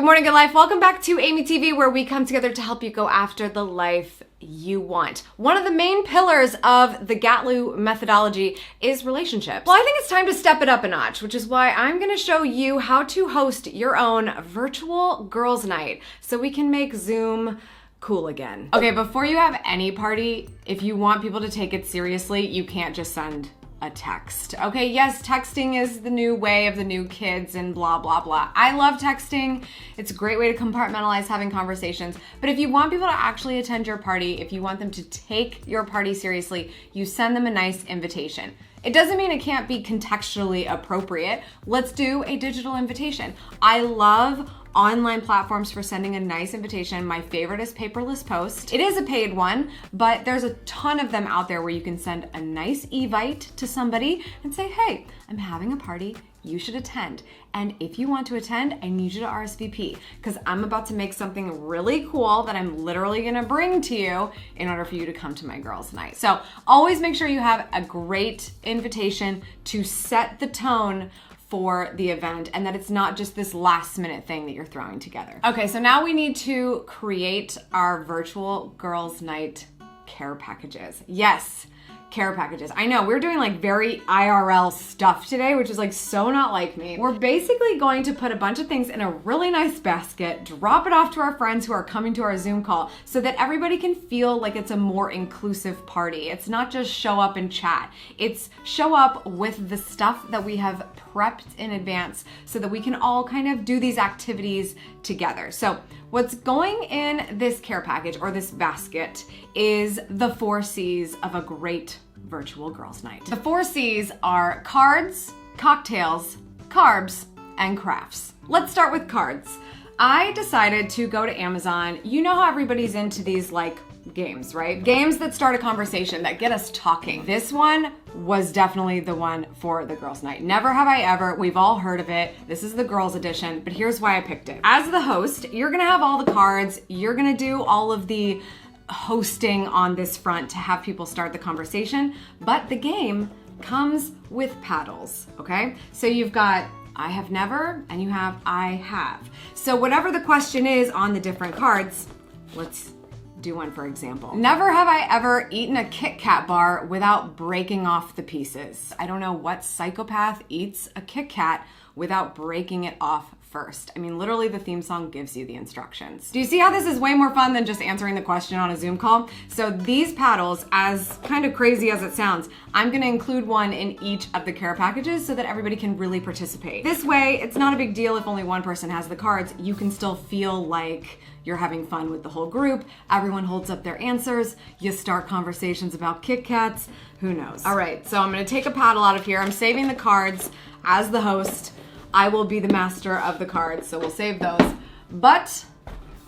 Good morning, good life. Welcome back to AmyTV, where we come together to help you go after the life you want. One of the main pillars of the GATLUW methodology is relationships. Well, I think it's time to step it up a notch, which is why I'm gonna show you how to host your own virtual girls' night so we can make Zoom cool again. Okay, before you have any party, if you want people to take it seriously, you can't just send a text. Okay, yes, texting is the new way of the new kids and blah, blah, blah. I love texting. It's a great way to compartmentalize having conversations. But if you want people to actually attend your party, if you want them to take your party seriously, you send them a nice invitation. It doesn't mean it can't be contextually appropriate. Let's do a digital invitation. I love online platforms for sending a nice invitation. My favorite is Paperless Post. It is a paid one, but there's a ton of them out there where you can send a nice evite to somebody and say, hey, I'm having a party, you should attend. And if you want to attend, I need you to RSVP because I'm about to make something really cool that I'm literally gonna bring to you in order for you to come to my girls' night. So always make sure you have a great invitation to set the tone for the event and that it's not just this last minute thing that you're throwing together. Okay, so now we need to create our virtual girls' night care packages. Yes, care packages. I know, we're doing like very IRL stuff today, which is like so not like me. We're basically going to put a bunch of things in a really nice basket, drop it off to our friends who are coming to our Zoom call so that everybody can feel like it's a more inclusive party. It's not just show up and chat. It's show up with the stuff that we have prepped in advance so that we can all kind of do these activities together. So what's going in this care package or this basket is the 4 C's of a great virtual girls' night. The 4 C's are cards, cocktails, carbs, and crafts. Let's start with cards. I decided to go to Amazon. You know how everybody's into these like games, right? Games that start a conversation, that get us talking. This one was definitely the one for the girls' night. Never have I ever. We've all heard of it. This is the girls edition, but here's why I picked it. As the host, you're gonna have all the cards. You're gonna do all of the hosting on this front to have people start the conversation, but the game comes with paddles, okay? So you've got I have never, and you have I have. So whatever the question is on the different cards, let's do one for example. Never have I ever eaten a Kit Kat bar without breaking off the pieces. I don't know what psychopath eats a Kit Kat without breaking it off first. I mean, literally the theme song gives you the instructions. Do you see how this is way more fun than just answering the question on a Zoom call? So these paddles, as kind of crazy as it sounds, I'm gonna include one in each of the care packages so that everybody can really participate. This way, it's not a big deal if only one person has the cards. You can still feel like you're having fun with the whole group. Everyone holds up their answers. You start conversations about Kit Kats. Who knows? All right, so I'm gonna take a paddle out of here. I'm saving the cards as the host. I will be the master of the cards, so we'll save those. But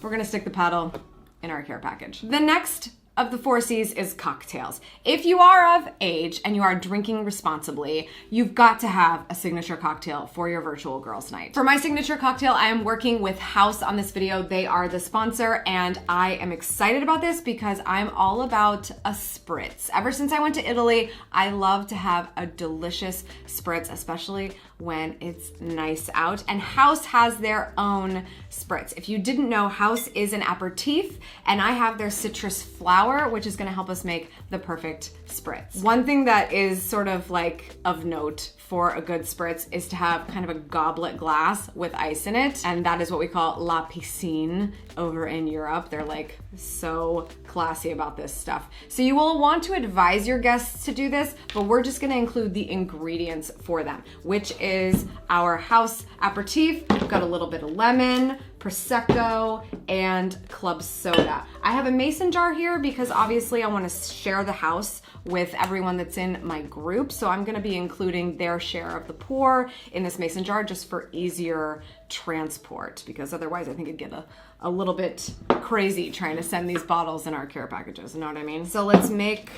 we're gonna stick the paddle in our care package. The next of the 4 C's is cocktails. If you are of age and you are drinking responsibly, you've got to have a signature cocktail for your virtual girls' night. For my signature cocktail, I am working with House on this video. They are the sponsor, and I am excited about this because I'm all about a spritz. Ever since I went to Italy, I love to have a delicious spritz, especially when it's nice out, and House has their own spritz. If you didn't know, House is an aperitif, and I have their citrus flower, which is gonna help us make the perfect spritz. One thing that is sort of like of note for a good spritz is to have kind of a goblet glass with ice in it, and that is what we call la piscine over in Europe. They're like so classy about this stuff. So you will want to advise your guests to do this, but we're just gonna include the ingredients for them, which is our House aperitif. We've got a little bit of lemon, Prosecco, and club soda. I have a mason jar here because obviously I want to share the house with everyone that's in my group, so I'm gonna be including their share of the pour in this mason jar just for easier transport, because otherwise I think it'd get a little bit crazy trying to send these bottles in our care packages, you know what I mean? So let's make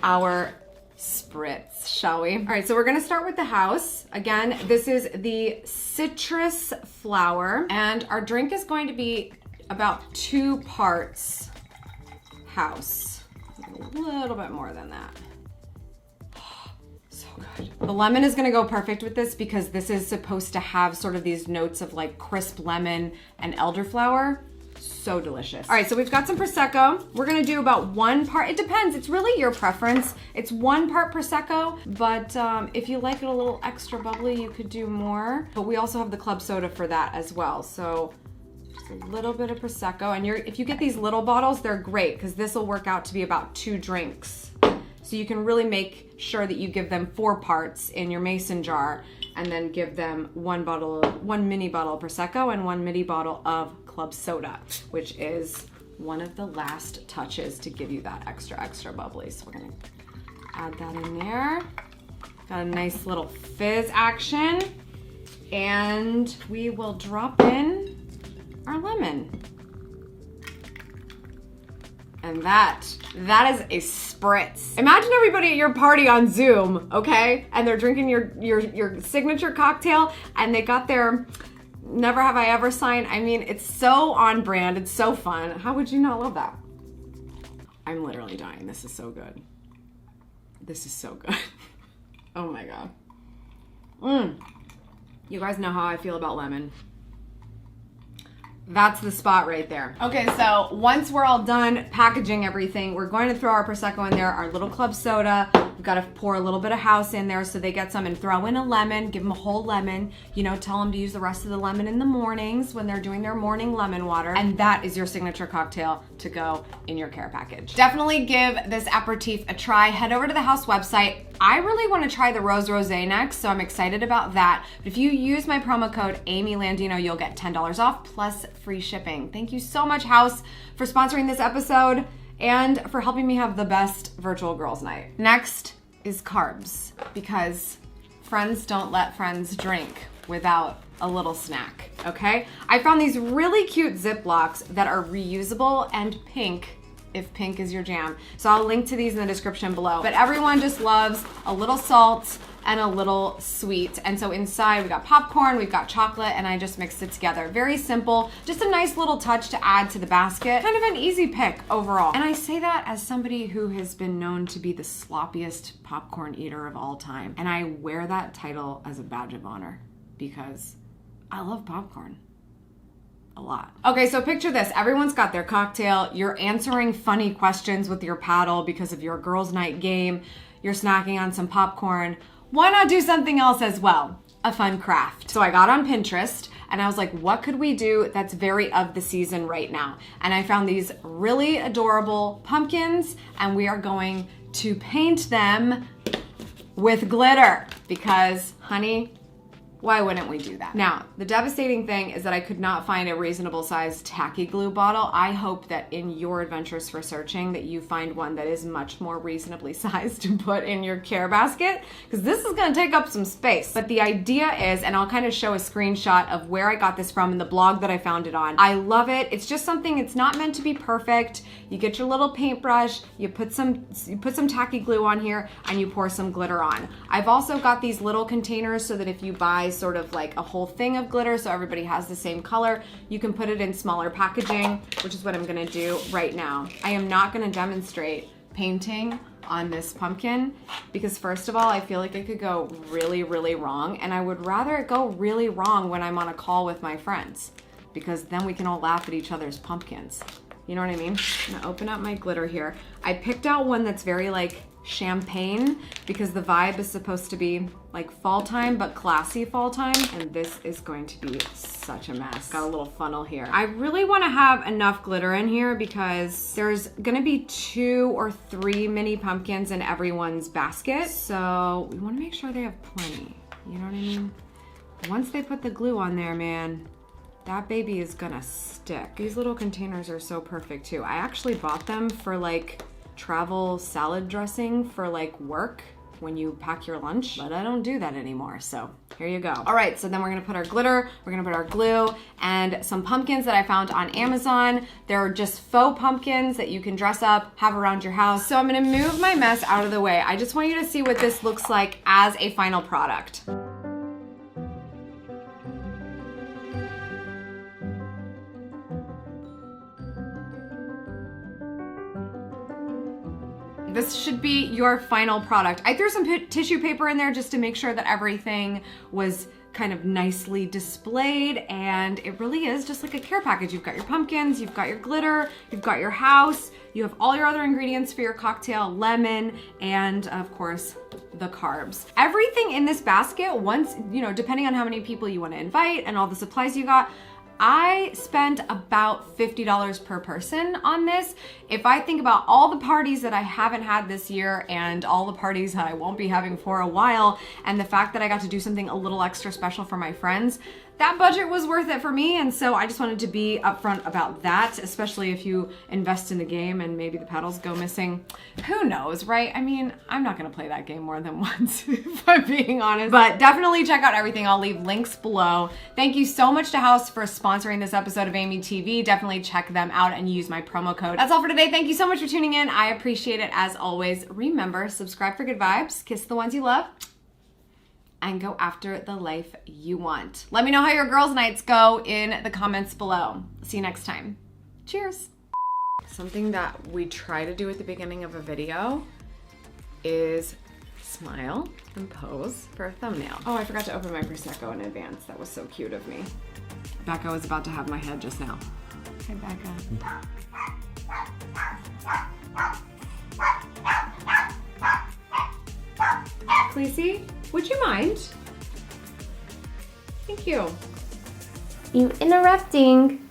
our spritz, shall we? All right, so we're gonna start with the House. Again, this is the citrus flower, and our drink is going to be about 2 parts House. A little bit more than that. So good. The lemon is gonna go perfect with this because this is supposed to have sort of these notes of like crisp lemon and elderflower. So delicious. All right, so we've got some Prosecco. We're gonna do about 1 part, it depends, it's really your preference. It's 1 part Prosecco, but if you like it a little extra bubbly, you could do more. But we also have the club soda for that as well. So just a little bit of Prosecco. And if you get these little bottles, they're great because this will work out to be about 2 drinks. So you can really make sure that you give them 4 parts in your mason jar and then give them 1 mini bottle of Prosecco and 1 mini bottle of club soda, which is one of the last touches to give you that extra bubbly. So we're gonna add that in there. Got a nice little fizz action. And we will drop in our lemon. And that is a spritz. Imagine everybody at your party on Zoom, okay? And they're drinking your signature cocktail and they got their Never Have I Ever sign. I mean, it's so on brand, it's so fun. How would you not love that? I'm literally dying, this is so good. This is so good. Oh my God. You guys know how I feel about lemon. That's the spot right there. Okay, so once we're all done packaging everything, we're going to throw our Prosecco in there, our little club soda. We've got to pour a little bit of house in there so they get some, and throw in a lemon, give them a whole lemon. You know, tell them to use the rest of the lemon in the mornings when they're doing their morning lemon water. And that is your signature cocktail to go in your care package. Definitely give this aperitif a try. Head over to the house website. I really want to try the Rose Rosé next, so I'm excited about that. But if you use my promo code AmyLandino, you'll get $10 off plus free shipping. Thank you so much, House, for sponsoring this episode and for helping me have the best virtual girls' night. Next is carbs, because friends don't let friends drink without a little snack, okay? I found these really cute Ziplocs that are reusable and pink, if pink is your jam. So I'll link to these in the description below. But everyone just loves a little salt and a little sweet. And so inside we got popcorn, we've got chocolate, and I just mixed it together. Very simple, just a nice little touch to add to the basket. Kind of an easy pick overall. And I say that as somebody who has been known to be the sloppiest popcorn eater of all time. And I wear that title as a badge of honor because I love popcorn. A lot. Okay, so picture this. Everyone's got their cocktail. You're answering funny questions with your paddle because of your girls' night game. You're snacking on some popcorn. Why not do something else as well? A fun craft. So I got on Pinterest and I was like, what could we do that's very of the season right now? And I found these really adorable pumpkins, and we are going to paint them with glitter because, honey, why wouldn't we do that? Now, the devastating thing is that I could not find a reasonable sized tacky glue bottle. I hope that in your adventures for searching that you find one that is much more reasonably sized to put in your care basket, because this is gonna take up some space. But the idea is, and I'll kind of show a screenshot of where I got this from in the blog that I found it on. I love it. It's just something, it's not meant to be perfect. You get your little paintbrush, you put some tacky glue on here, and you pour some glitter on. I've also got these little containers so that if you buy sort of like a whole thing of glitter so everybody has the same color, you can put it in smaller packaging, which is what I'm gonna do right now. I am not gonna demonstrate painting on this pumpkin because first of all, I feel like it could go really, really wrong, and I would rather it go really wrong when I'm on a call with my friends because then we can all laugh at each other's pumpkins. You know what I mean? I'm gonna open up my glitter here. I picked out one that's very like champagne because the vibe is supposed to be like fall time, but classy fall time. And this is going to be such a mess. Got a little funnel here. I really want to have enough glitter in here because there's gonna be 2 or 3 mini pumpkins in everyone's basket. So we want to make sure they have plenty. You know what I mean? Once they put the glue on there, man, that baby is gonna stick. These little containers are so perfect too. I actually bought them for like travel salad dressing for like work when you pack your lunch, but I don't do that anymore, so here you go. All right, so then we're gonna put our glitter, we're gonna put our glue, and some pumpkins that I found on Amazon. They're just faux pumpkins that you can dress up, have around your house. So I'm gonna move my mess out of the way. I just want you to see what this looks like as a final product. This this should be your final product. I threw some tissue paper in there just to make sure that everything was kind of nicely displayed, and it really is just like a care package. You've got your pumpkins, you've got your glitter, you've got your house, you have all your other ingredients for your cocktail, lemon, and of course, the carbs. Everything in this basket, once, you know, depending on how many people you want to invite and all the supplies you got, I spent about $50 per person on this. If I think about all the parties that I haven't had this year and all the parties I won't be having for a while, and the fact that I got to do something a little extra special for my friends, that budget was worth it for me, and so I just wanted to be upfront about that, especially if you invest in the game and maybe the pedals go missing. Who knows, right? I mean, I'm not gonna play that game more than once, if I'm being honest. But definitely check out everything. I'll leave links below. Thank you so much to House for sponsoring this episode of AmyTV. Definitely check them out and use my promo code. That's all for today. Thank you so much for tuning in. I appreciate it as always. Remember, subscribe for good vibes, kiss the ones you love, and go after the life you want. Let me know how your girls' nights go in the comments below. See you next time. Cheers. Something that we try to do at the beginning of a video is smile and pose for a thumbnail. Oh, I forgot to open my Prosecco in advance. That was so cute of me. Becca was about to have my head just now. Hi, Becca. Khaleesi, would you mind? Thank you. You interrupting.